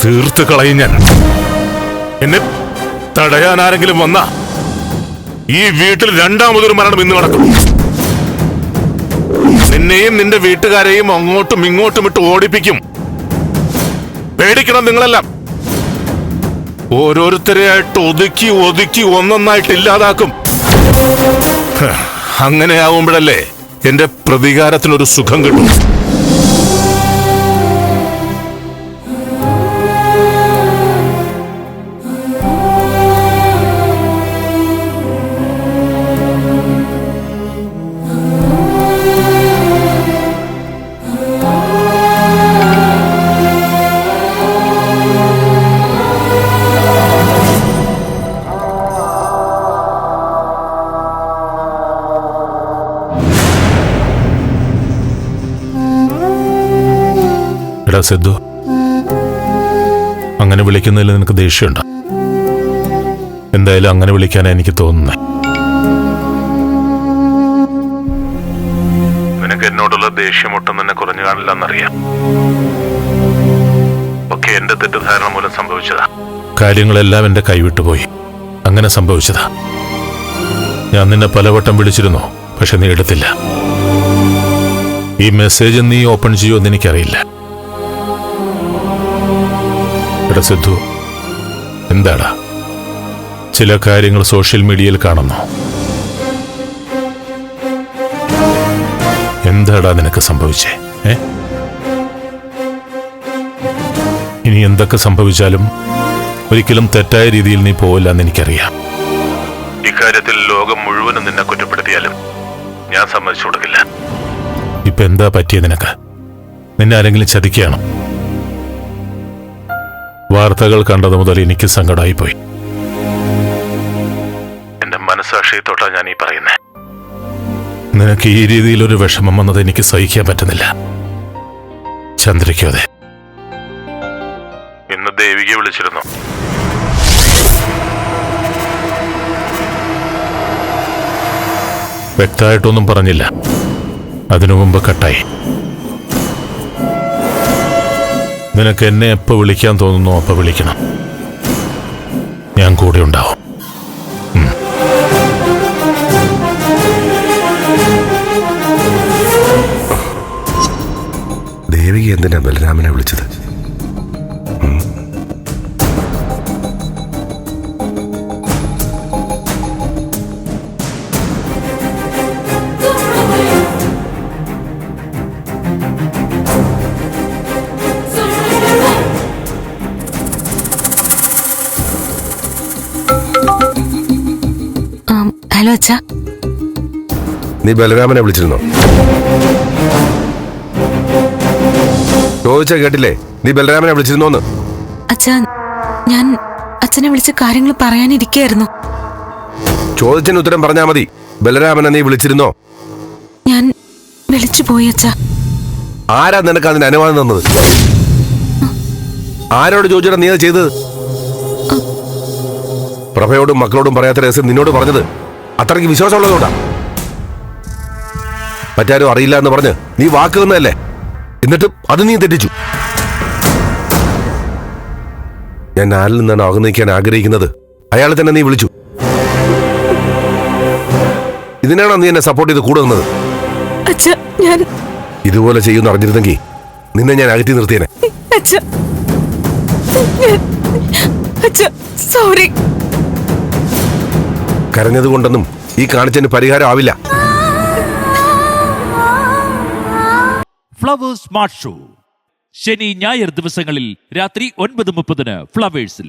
തീർത്ത് കളയും ഞാൻ. എന്നെ തടയാൻ ആരെങ്കിലും വന്ന ഈ വീട്ടിൽ രണ്ടാമതൊരു മരണം ഇന്ന് നടക്കും. നിന്നെയും നിന്റെ വീട്ടുകാരെയും അങ്ങോട്ടും ഇങ്ങോട്ടും ഇട്ട് ഓടിപ്പിക്കും. പേടിക്കണം നിങ്ങളെല്ലാം. ഓരോരുത്തരെയായിട്ട് ഒതുക്കി ഒതുക്കി ഒന്നൊന്നായിട്ട് ഇല്ലാതാക്കും. അങ്ങനെയാവുമ്പോഴല്ലേ എന്റെ പ്രതികാരത്തിനൊരു സുഖം കിട്ടും. സിദ്ധു, അങ്ങനെ വിളിക്കുന്നതിൽ നിനക്ക് ദേഷ്യമുണ്ടോ? എന്തായാലും അങ്ങനെ വിളിക്കാനാ എനിക്ക് തോന്നുന്നത്. നിനക്ക് എന്നോടുള്ള ദേഷ്യമൊട്ടും തന്നെ കുറഞ്ഞു കാണില്ലെന്നറിയാം. ഒക്കെ എന്റെ തെറ്റിദ്ധാരണ മൂലം സംഭവിച്ചതാ. കാര്യങ്ങളെല്ലാം എന്റെ കൈവിട്ടുപോയി. അങ്ങനെ സംഭവിച്ചതാ. ഞാൻ നിന്നെ പലവട്ടം വിളിച്ചിരുന്നു, പക്ഷെ നീ എടുത്തില്ല. ഈ മെസ്സേജ് നീ ഓപ്പൺ ചെയ്യുമെന്ന് എനിക്കറിയില്ല. സിദ്ധു, എന്താടാ ചില കാര്യങ്ങൾ സോഷ്യൽ മീഡിയയിൽ കാണുന്നു? എന്താടാ നിനക്ക് സംഭവിച്ചേ? ഇനി എന്തൊക്കെ സംഭവിച്ചാലും ഒരിക്കലും തെറ്റായ രീതിയിൽ നീ പോവില്ലെന്ന് എനിക്കറിയാം. ഇക്കാര്യത്തിൽ ലോകം മുഴുവനും നിന്നെ കുറ്റപ്പെടുത്തിയാലും ഞാൻ സമ്മതിച്ചു കൊടുക്കില്ല. ഇപ്പൊ എന്താ പറ്റിയത് നിനക്ക്? നിന്നെ ആരെങ്കിലും ചതിക്കുകയാണോ? വാർത്തകൾ കണ്ടത് മുതൽ എനിക്ക് സങ്കടമായിപ്പോയി. എന്റെ മനസ്സാക്ഷിയെ തൊട്ടാ ഞാൻ ഈ പറയുന്നേ. നിനക്ക് ഈ രീതിയിലൊരു വിഷമം വന്നത് എനിക്ക് സഹിക്കാൻ പറ്റുന്നില്ല. ചന്ദ്രയ്ക്കോ അതെ. ഇന്ന് ദേവികയെ വിളിച്ചിരുന്നു. വ്യക്തമായിട്ടൊന്നും പറഞ്ഞില്ല. അതിനു മുമ്പ് കട്ടായി. നിനക്ക് എന്നെ എപ്പോൾ വിളിക്കാൻ തോന്നുന്നു അപ്പോൾ വിളിക്കണം. ഞാൻ കൂടെ ഉണ്ടാവും. ദേവിക എന്തിനാ ബലരാമനെ വിളിച്ചത്? ഹലോ അച്ഛാ. നീ ബലരാമനെ വിളിച്ചിരുന്നോ? ചോദിച്ച കേട്ടില്ലേ? നീ ബലരാമനെ വിളിച്ചിരുന്നോന്ന്? അച്ഛാ, ഞാൻ അച്ഛനെ വിളിച്ച് കാര്യങ്ങൾ പറയാനിരിക്കായിരുന്നു. ചോദിച്ചതിന് ഉത്തരം പറഞ്ഞാ മതി. ബലരാമനെ നീ വിളിച്ചിരുന്നോ? ഞാൻ വിളിച്ചു പോയി അച്ഛാ. ആരാ നിനക്ക് അതിന് അനുവാദം തന്നത്? ആരോട് ചോദിച്ചാ നീ അത് ചെയ്തത്? പ്രഭയോടും മക്കളോടും പറയാത്ത രഹസ്യം നിന്നോട് പറഞ്ഞത് അത്രയ്ക്ക് വിശ്വാസമുള്ളതുകൊണ്ടാ. മറ്റാരും അറിയില്ല എന്ന് പറഞ്ഞ് നീ വാക്ക് തന്നതല്ലേ? എന്നിട്ടും അത് നീ തെറ്റിച്ചു. ഞാൻ ആരിൽ നിന്നാണ് അകന്നിരിക്കാൻ ആഗ്രഹിക്കുന്നത് അയാളെ തന്നെ നീ വിളിച്ചു. ഇതിനാണോ നീ എന്നെ സപ്പോർട്ട് ചെയ്ത് കൂടെ നിന്നത്? ഇതുപോലെ ചെയ്യുന്ന അറിഞ്ഞിരുന്നെങ്കിൽ നിന്നെ ഞാൻ അകറ്റി നിർത്തിയേനെ. കരഞ്ഞതുകൊണ്ടൊന്നും ഈ കാണിച്ചതിന് പരിഹാരം ആവില്ല. ഫ്ലവേഴ്സ് സ്മാർട്ട് ഷോ ശനി ഞായർ ദിവസങ്ങളിൽ രാത്രി 9:30 ഫ്ലവേഴ്സിൽ.